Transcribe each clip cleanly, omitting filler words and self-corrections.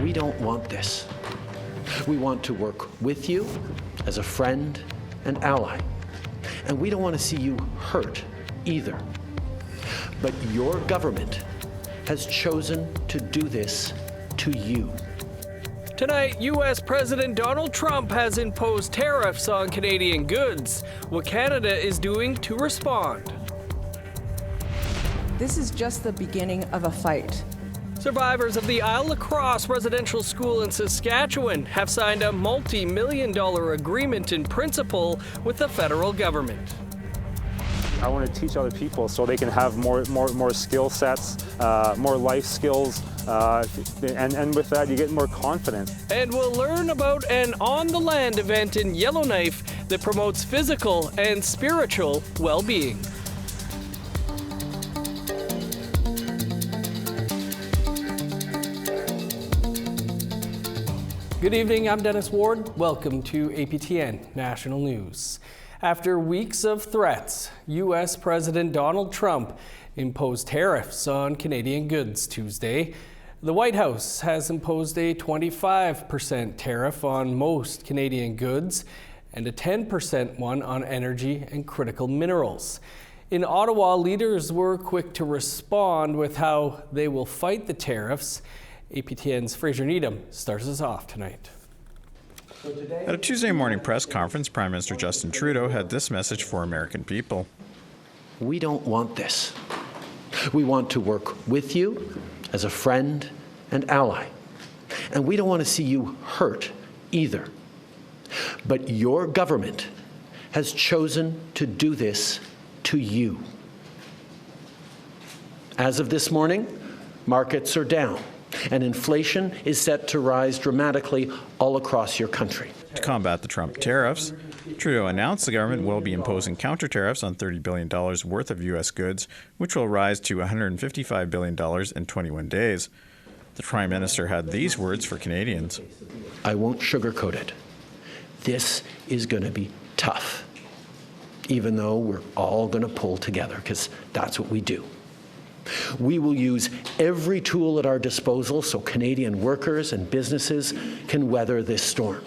We don't want this. We want to work with you as a friend and ally. And we don't want to see you hurt either. But your government has chosen to do this to you. Tonight, U.S. President Donald Trump has imposed tariffs on Canadian goods. What Canada is doing to respond. This is just the beginning of a fight. Survivors of the Île-à-Crosse residential school in Saskatchewan have signed a multi-million-dollar agreement in principle with the federal government. I want to teach other people so they can have more skill sets, more life skills, and with that you get more confidence. And we'll learn about an on-the-land event in Yellowknife that promotes physical and spiritual well-being. Good evening, I'm Dennis Ward. Welcome to APTN National News. After weeks of threats, U.S. President Donald Trump imposed tariffs on Canadian goods Tuesday. The White House has imposed a 25% tariff on most Canadian goods and a 10% one on energy and critical minerals. In Ottawa, leaders were quick to respond with how they will fight the tariffs. APTN's Fraser Needham starts us off tonight. At a Tuesday morning press conference, Prime Minister Justin Trudeau had this message for American people. We don't want this. We want to work with you as a friend and ally. And we don't want to see you hurt either. But your government has chosen to do this to you. As of this morning, markets are down, and inflation is set to rise dramatically all across your country. To combat the Trump tariffs, Trudeau announced the government will be imposing counter tariffs on $30 billion worth of U.S. goods, which will rise to $155 billion in 21 days. The Prime Minister had these words for Canadians. I won't sugarcoat it. This is going to be tough, even though we're all going to pull together, because that's what we do. We will use every tool at our disposal so Canadian workers and businesses can weather this storm.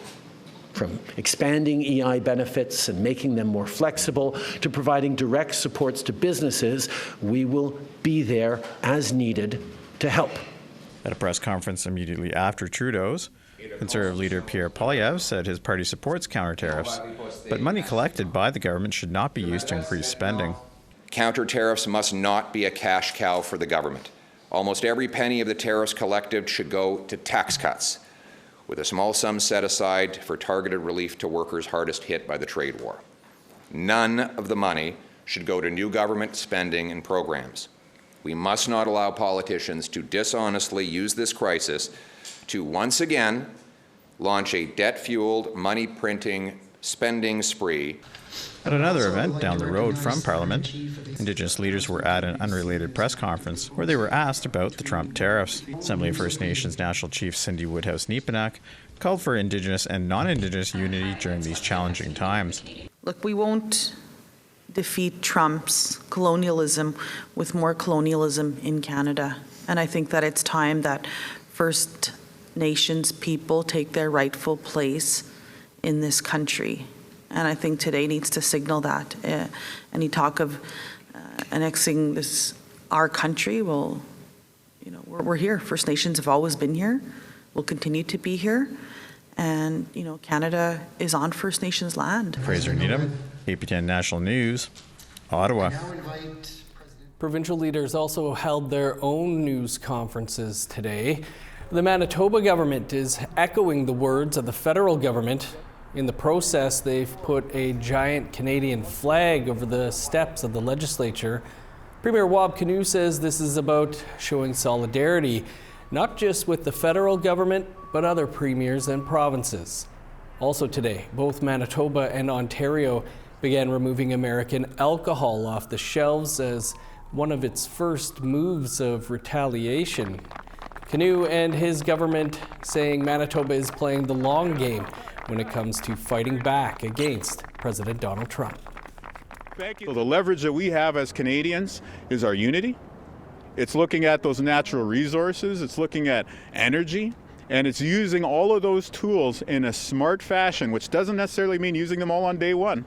From expanding EI benefits and making them more flexible to providing direct supports to businesses, we will be there as needed to help. At a press conference immediately after Trudeau's, Conservative leader Pierre Poilievre said his party supports counter tariffs, but money collected by the government should not be used to increase spending. Counter tariffs must not be a cash cow for the government. Almost every penny of the tariffs collected should go to tax cuts, with a small sum set aside for targeted relief to workers hardest hit by the trade war. None of the money should go to new government spending and programs. We must not allow politicians to dishonestly use this crisis to once again launch a debt-fueled, money-printing spending spree. At another event down the road from Parliament, Indigenous leaders were at an unrelated press conference where they were asked about the Trump tariffs. Assembly of First Nations National Chief Cindy Woodhouse-Neepanak called for Indigenous and non-Indigenous unity during these challenging times. Look, we won't defeat Trump's colonialism with more colonialism in Canada. And I think that it's time that First Nations people take their rightful place in this country. And I think today needs to signal that. Any talk of annexing our country, well, we're here. First Nations have always been here. We'll continue to be here. And, Canada is on First Nations land. Fraser Needham, APTN National News, Ottawa. Provincial leaders also held their own news conferences today. The Manitoba government is echoing the words of the federal government. In the process, they've put a giant Canadian flag over the steps of the legislature. Premier Wab Kinew says this is about showing solidarity, not just with the federal government, but other premiers and provinces. Also today, both Manitoba and Ontario began removing American alcohol off the shelves as one of its first moves of retaliation. Kinew and his government saying Manitoba is playing the long game when it comes to fighting back against President Donald Trump. Thank you. So the leverage that we have as Canadians is our unity. It's looking at those natural resources. It's looking at energy. And it's using all of those tools in a smart fashion, which doesn't necessarily mean using them all on day one.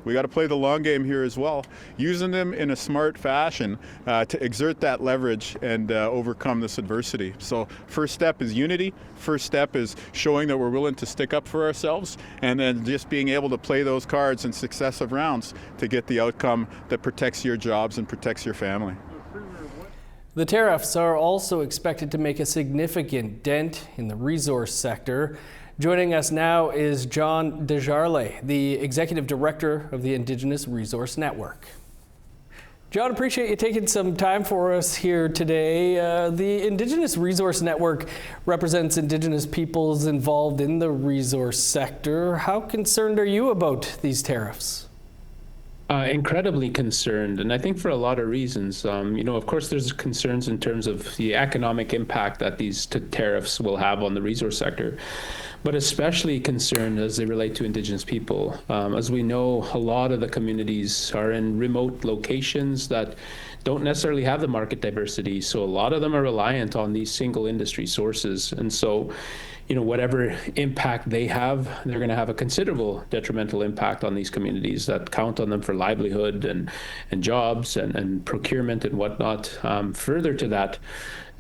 We got to play the long game here as well, using them in a smart fashion to exert that leverage and overcome this adversity. So first step is unity. First step is showing that we're willing to stick up for ourselves, and then just being able to play those cards in successive rounds to get the outcome that protects your jobs and protects your family. The tariffs are also expected to make a significant dent in the resource sector. Joining us now is John Desjarlais, the Executive Director of the Indigenous Resource Network. John, appreciate you taking some time for us here today. The Indigenous Resource Network represents Indigenous peoples involved in the resource sector. How concerned are you about these tariffs? Incredibly concerned, and I think for a lot of reasons. Of course, there's concerns in terms of the economic impact that these tariffs will have on the resource sector, but especially concerned as they relate to Indigenous people. As we know, a lot of the communities are in remote locations that don't necessarily have the market diversity, so a lot of them are reliant on these single industry sources. And so, whatever impact they have, they're going to have a considerable detrimental impact on these communities that count on them for livelihood and jobs and procurement and whatnot. Further to that,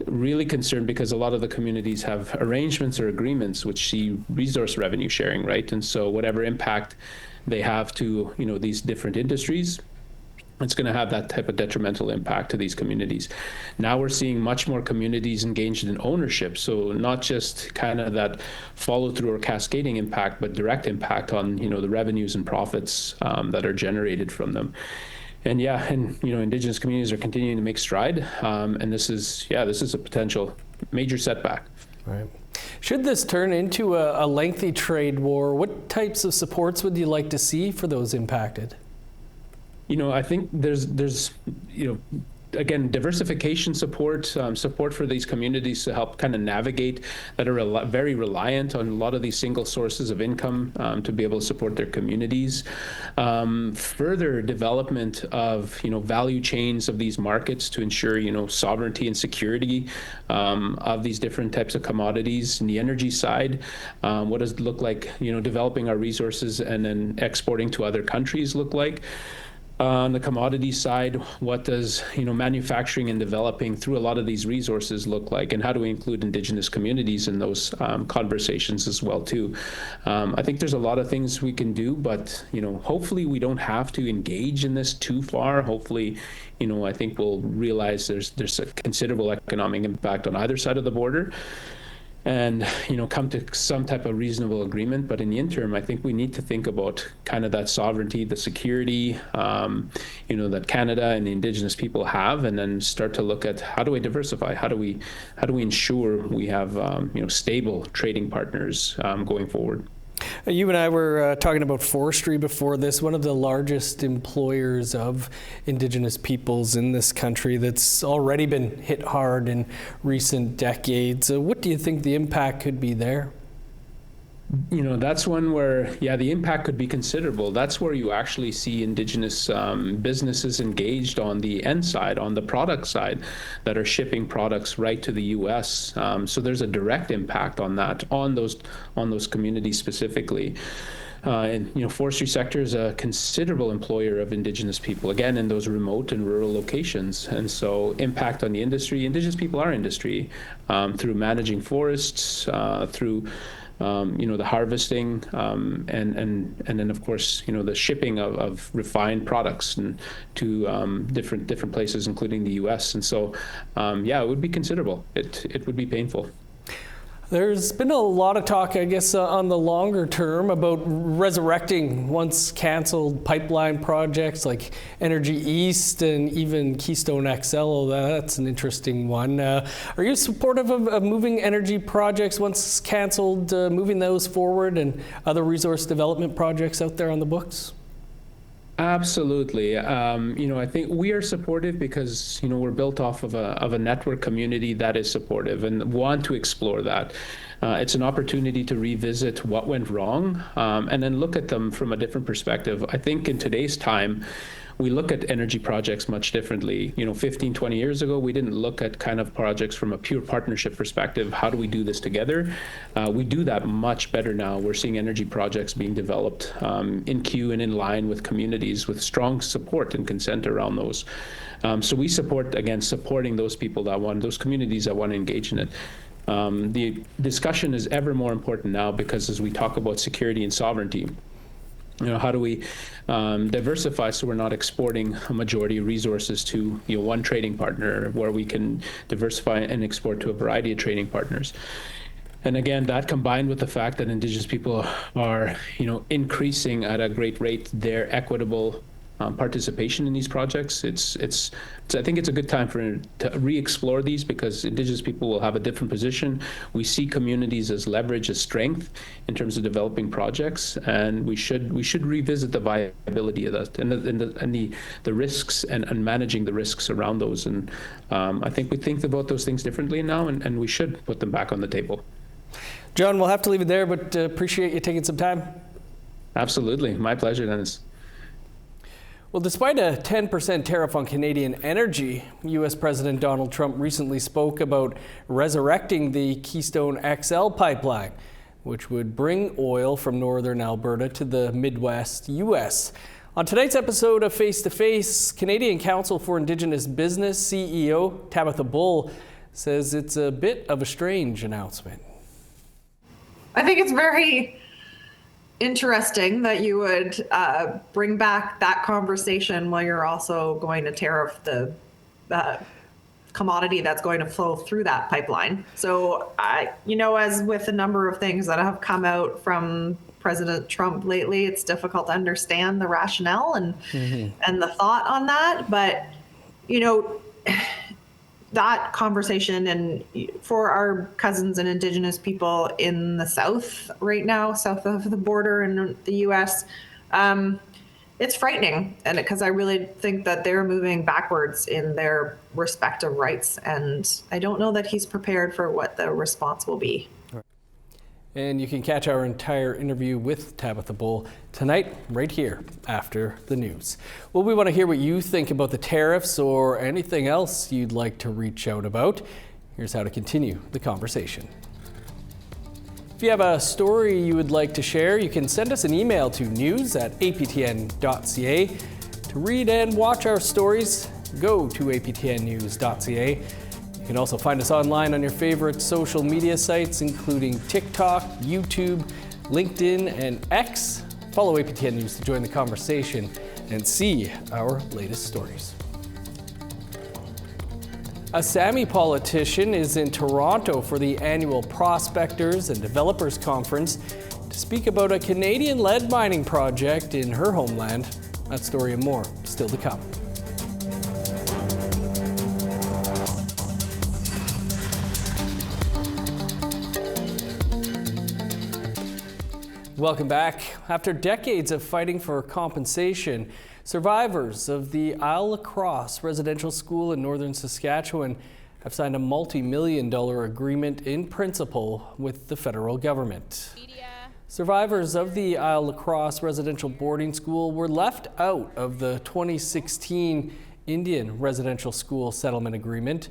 really concerned because a lot of the communities have arrangements or agreements which see resource revenue sharing, right? And so whatever impact they have to, these different industries, it's going to have that type of detrimental impact to these communities. Now we're seeing much more communities engaged in ownership. So not just kind of that follow through or cascading impact, but direct impact on, the revenues and profits that are generated from them. And Indigenous communities are continuing to make stride. And this is a potential major setback. Right. Should this turn into a lengthy trade war, what types of supports would you like to see for those impacted? I think there's again, diversification support for these communities to help kind of navigate that are very reliant on a lot of these single sources of income to be able to support their communities. Further development of, value chains of these markets to ensure, sovereignty and security of these different types of commodities. In the energy side, what does it look like, developing our resources and then exporting to other countries look like? On the commodity side, what does manufacturing and developing through a lot of these resources look like, and how do we include Indigenous communities in those conversations as well too? I think there's a lot of things we can do, but hopefully we don't have to engage in this too far. Hopefully, I think we'll realize there's a considerable economic impact on either side of the border, and come to some type of reasonable agreement. But in the interim, I think we need to think about kind of that sovereignty, the security, that Canada and the Indigenous people have, and then start to look at how do we diversify, how do we ensure we have stable trading partners going forward. You and I were talking about forestry before this, one of the largest employers of Indigenous peoples in this country that's already been hit hard in recent decades. What do you think the impact could be there? That's one where, the impact could be considerable. That's where you actually see Indigenous businesses engaged on the end side, on the product side, that are shipping products right to the U.S. So there's a direct impact on that, on those communities specifically. And forestry sector is a considerable employer of Indigenous people, again, in those remote and rural locations. And so impact on the industry. Indigenous people are industry through managing forests, through the harvesting, and then of course, the shipping of refined products and to different places, including the U.S. And so, it would be considerable. It would be painful. There's been a lot of talk, I guess, on the longer term about resurrecting once canceled pipeline projects like Energy East and even Keystone XL. That's an interesting one. Are you supportive of moving energy projects once canceled, moving those forward, and other resource development projects out there on the books? Absolutely. I think we are supportive because, we're built off of a network community that is supportive and want to explore that. It's an opportunity to revisit what went wrong and then look at them from a different perspective. I think in today's time, we look at energy projects much differently. 15, 20 years ago, we didn't look at kind of projects from a pure partnership perspective. How do we do this together? We do that much better now. We're seeing energy projects being developed in queue and in line with communities with strong support and consent around those. So we supporting those people those communities that want to engage in it. The discussion is ever more important now because as we talk about security and sovereignty, how do we diversify so we're not exporting a majority of resources to one trading partner, where we can diversify and export to a variety of trading partners. And again, that combined with the fact that Indigenous people are increasing at a great rate their equitable participation in these projects. I think it's a good time to re-explore these because Indigenous people will have a different position. We see communities as leverage, as strength in terms of developing projects, and we should revisit the viability of that and the risks and managing the risks around those. And I think we think about those things differently now, and we should put them back on the table. John, we'll have to leave it there, but appreciate you taking some time. Absolutely, my pleasure, Dennis. Well, despite a 10% tariff on Canadian energy, U.S. President Donald Trump recently spoke about resurrecting the Keystone XL pipeline, which would bring oil from northern Alberta to the Midwest U.S. On tonight's episode of Face to Face, Canadian Council for Indigenous Business CEO Tabitha Bull says it's a bit of a strange announcement. I think it's very interesting that you would bring back that conversation while you're also going to tariff the commodity that's going to flow through that pipeline. So, as with a number of things that have come out from President Trump lately, it's difficult to understand the rationale and the thought on that. But, that conversation, and for our cousins and Indigenous people in the South right now, south of the border in the U.S., it's frightening, and because I really think that they're moving backwards in their respective rights, and I don't know that he's prepared for what the response will be. And you can catch our entire interview with Tabitha Bull tonight, right here after the news. Well, we want to hear what you think about the tariffs or anything else you'd like to reach out about. Here's how to continue the conversation. If you have a story you would like to share, you can send us an email to news@aptn.ca. To read and watch our stories, go to aptnnews.ca. You can also find us online on your favorite social media sites, including TikTok, YouTube, LinkedIn, and X. Follow APTN News to join the conversation and see our latest stories. A Sami politician is in Toronto for the annual Prospectors and Developers Conference to speak about a Canadian-led mining project in her homeland. That story and more still to come. Welcome back. After decades of fighting for compensation, survivors of the Île-à-la-Crosse residential school in northern Saskatchewan have signed a multi-million-dollar agreement in principle with the federal government. Survivors of the Île-à-la-Crosse residential boarding school were left out of the 2016 Indian residential school settlement agreement.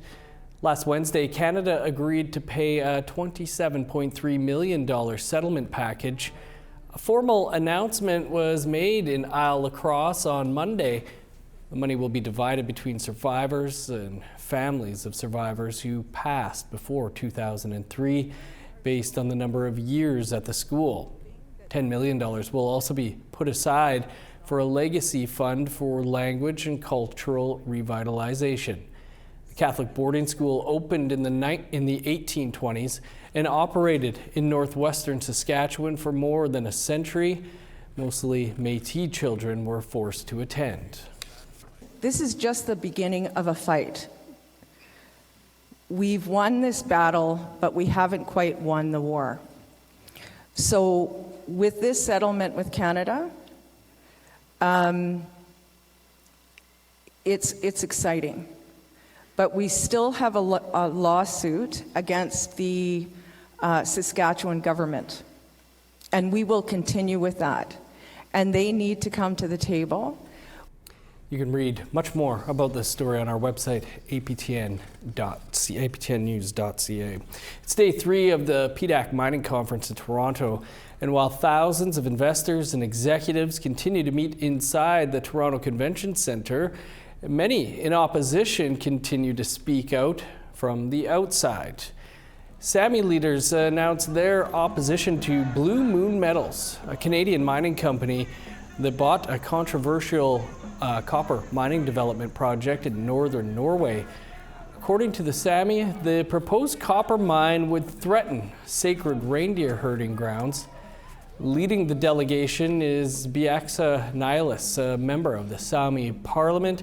Last Wednesday, Canada agreed to pay a $27.3 million settlement package. A formal announcement was made in Île-à-la-Crosse on Monday. The money will be divided between survivors and families of survivors who passed before 2003, based on the number of years at the school. $10 million will also be put aside for a legacy fund for language and cultural revitalization. The Catholic boarding school opened in the 1820s and operated in northwestern Saskatchewan for more than a century. Mostly Métis children were forced to attend. This is just the beginning of a fight. We've won this battle, but we haven't quite won the war. So with this settlement with Canada, it's exciting. But we still have a lawsuit against the Saskatchewan government, and we will continue with that. And they need to come to the table. You can read much more about this story on our website, aptnnews.ca. It's day 3 of the PDAC Mining Conference in Toronto, and while thousands of investors and executives continue to meet inside the Toronto Convention Centre, many in opposition continue to speak out from the outside. Sami leaders announced their opposition to Blue Moon Metals, a Canadian mining company that bought a controversial copper mining development project in northern Norway. According to the Sami, the proposed copper mine would threaten sacred reindeer herding grounds. Leading the delegation is Biaksa Nihilis, a member of the Sami parliament.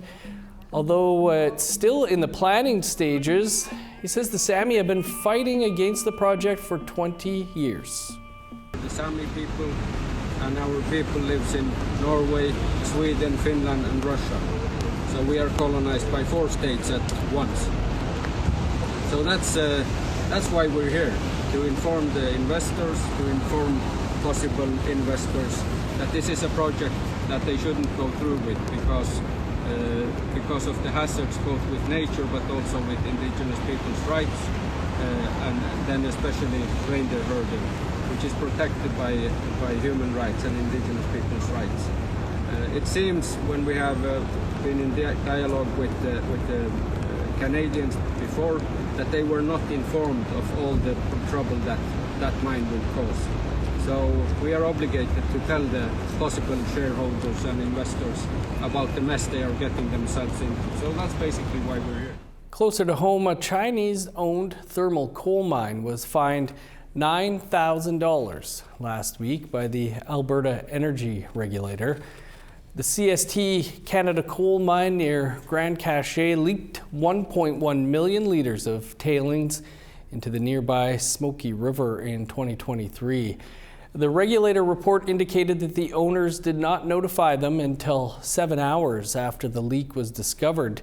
Although it's still in the planning stages, he says the Sami have been fighting against the project for 20 years. The Sami people and our people lives in Norway, Sweden, Finland and Russia. So we are colonized by 4 states at once. So that's why we're here, to inform the investors, to inform possible investors that this is a project that they shouldn't go through with because of the hazards both with nature but also with indigenous people's rights and then especially reindeer herding, which is protected by human rights and indigenous people's rights. It seems when we have been in dialogue with the Canadians before that they were not informed of all the trouble that mine will cause. So we are obligated to tell the possible shareholders and investors about the mess they are getting themselves into. So that's basically why we're here. Closer to home, a Chinese-owned thermal coal mine was fined $9,000 last week by the Alberta Energy Regulator. The CST Canada coal mine near Grand Cache leaked 1.1 million litres of tailings into the nearby Smoky River in 2023. The regulator report indicated that the owners did not notify them until 7 hours after the leak was discovered.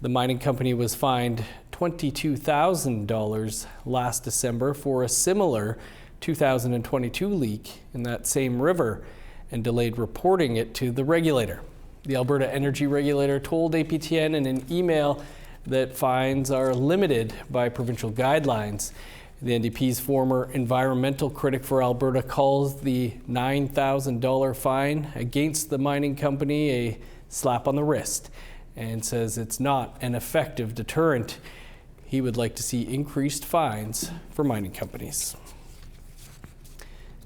The mining company was fined $22,000 last December for a similar 2022 leak in that same river and delayed reporting it to the regulator. The Alberta Energy Regulator told APTN in an email that fines are limited by provincial guidelines. The NDP's former environmental critic for Alberta calls the $9,000 fine against the mining company a slap on the wrist and says it's not an effective deterrent. He would like to see increased fines for mining companies.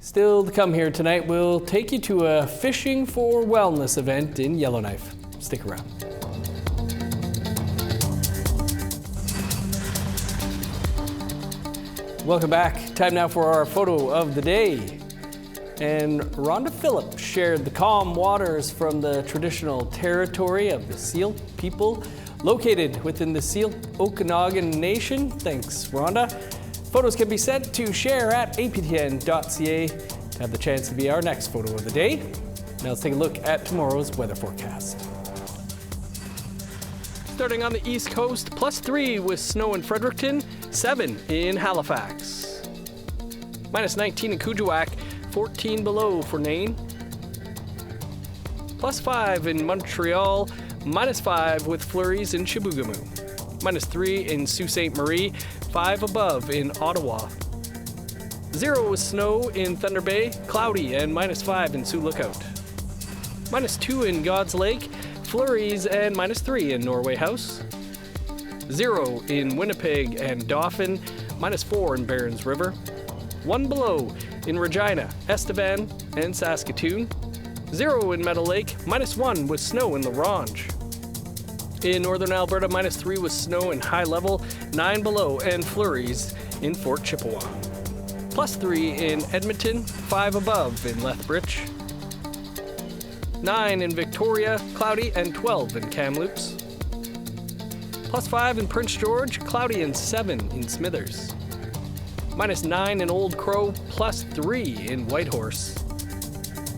Still to come here tonight, we'll take you to a Fishing for Wellness event in Yellowknife. Stick around. Welcome back. Time now for our photo of the day. And Rhonda Phillip shared the calm waters from the traditional territory of the Seal people located within the Seal Okanagan Nation. Thanks, Rhonda. Photos can be sent to share at aptn.ca to have the chance to be our next photo of the day. Now let's take a look at tomorrow's weather forecast. Starting on the East Coast, +3 with snow in Fredericton, 7 in Halifax. -19 in Kuujjuaq, 14 below for Nain. +5 in Montreal, -5 with flurries in Chibougamau. -3 in Sault Ste. Marie, 5 above in Ottawa. 0 with snow in Thunder Bay, cloudy and -5 in Sioux Lookout. -2 in God's Lake, flurries and -3 in Norway House. 0 in Winnipeg and Dauphin, -4 in Barons River. 1 below in Regina, Estevan and Saskatoon. 0 in Meadow Lake, -1 with snow in La Ronge. In northern Alberta, -3 with snow in High Level, 9 below and flurries in Fort Chippewa. +3 in Edmonton, 5 above in Lethbridge. 9 in Victoria, cloudy and 12 in Kamloops. +5 in Prince George, cloudy and 7 in Smithers. -9 in Old Crow, +3 in Whitehorse.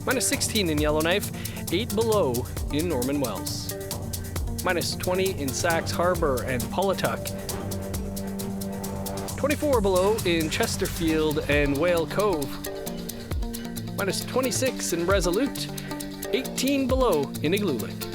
-16 in Yellowknife, 8 below in Norman Wells. -20 in Sax Harbor and Polituck. 24 below in Chesterfield and Whale Cove. -26 in Resolute, 18 below in Igloo Lake.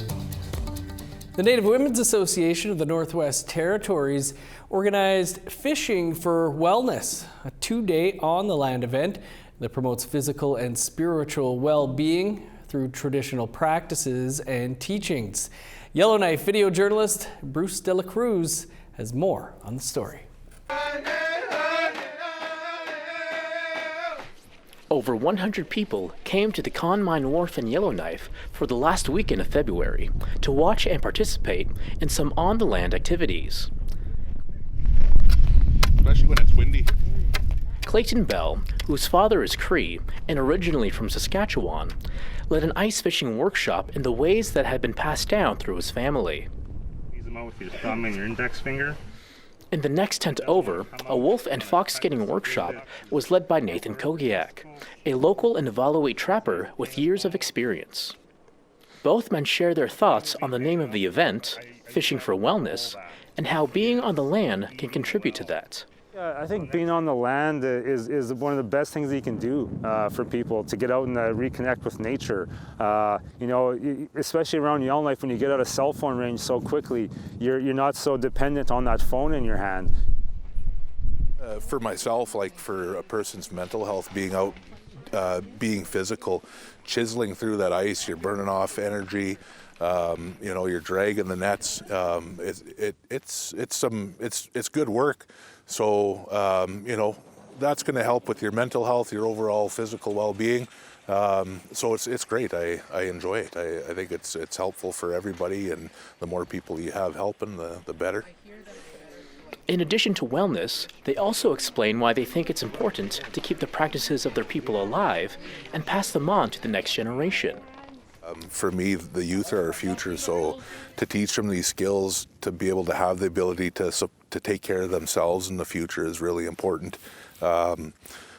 The Native Women's Association of the Northwest Territories organized Fishing for Wellness, a 2-day on-the-land event that promotes physical and spiritual well-being through traditional practices and teachings. Yellowknife video journalist Bruce De La Cruz has more on the story. Over 100 people came to the Con Mine Wharf in Yellowknife for the last weekend of February to watch and participate in some on-the-land activities. Especially when it's windy. Clayton Bell, whose father is Cree and originally from Saskatchewan, led an ice fishing workshop in the ways that had been passed down through his family. Squeeze them out with your thumb and your index finger. In the next tent over, a wolf and fox skinning workshop was led by Nathan Kogiak, a local Inuvialuit trapper with years of experience. Both men share their thoughts on the name of the event, Fishing for Wellness, and how being on the land can contribute to that. I think being on the land is one of the best things that you can do for people, to get out and reconnect with nature. You know, especially around Yellowknife, when you get out of cell phone range so quickly, you're not so dependent on that phone in your hand. For myself, like for a person's mental health, being out, being physical, chiseling through that ice, you're burning off energy. You know, you're dragging the nets. It's good work. So, you know, that's going to help with your mental health, your overall physical well-being. So it's great. I enjoy it. I think it's helpful for everybody, and the more people you have helping, the better. In addition to wellness, they also explain why they think it's important to keep the practices of their people alive and pass them on to the next generation. For me, the youth are our future, so to teach them these skills, to be able to have the ability to take care of themselves in the future is really important.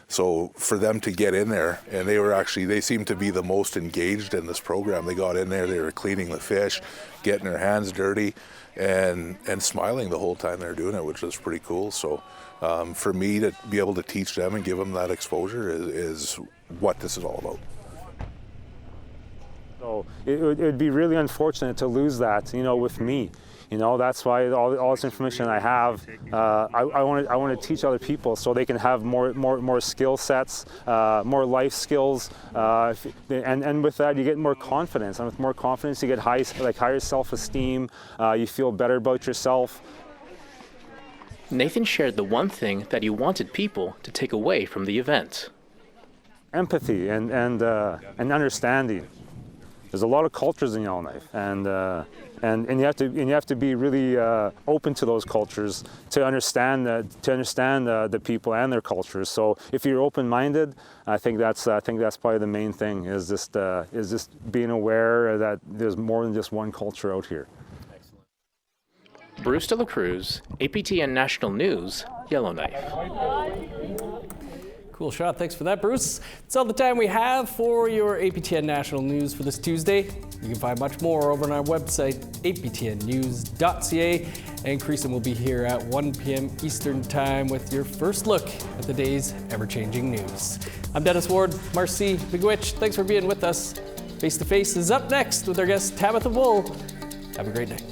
So for them to get in there, and they seemed to be the most engaged in this program. They got in there, they were cleaning the fish, getting their hands dirty, and smiling the whole time they were doing it, which was pretty cool. So for me to be able to teach them and give them that exposure is what this is all about. So it would be really unfortunate to lose that, you know, with me. You know, that's why all this information I have, I want to teach other people so they can have more skill sets, more life skills, and with that you get more confidence. And with more confidence, you get higher self-esteem. You feel better about yourself. Nathan shared the one thing that he wanted people to take away from the event: empathy and understanding. There's a lot of cultures in Yellowknife, and you have to be really open to those cultures to understand the people and their cultures. So if you're open-minded, I think that's probably the main thing, is just being aware that there's more than just one culture out here. Bruce De La Cruz, APTN National News, Yellowknife. Cool shot. Thanks for that, Bruce. That's all the time we have for your APTN National News for this Tuesday. You can find much more over on our website, aptnnews.ca. And Creason will be here at 1 p.m. Eastern Time with your first look at the day's ever-changing news. I'm Dennis Ward. Marcy Miigwech, thanks for being with us. Face to Face is up next with our guest Tabitha Wool. Have a great night.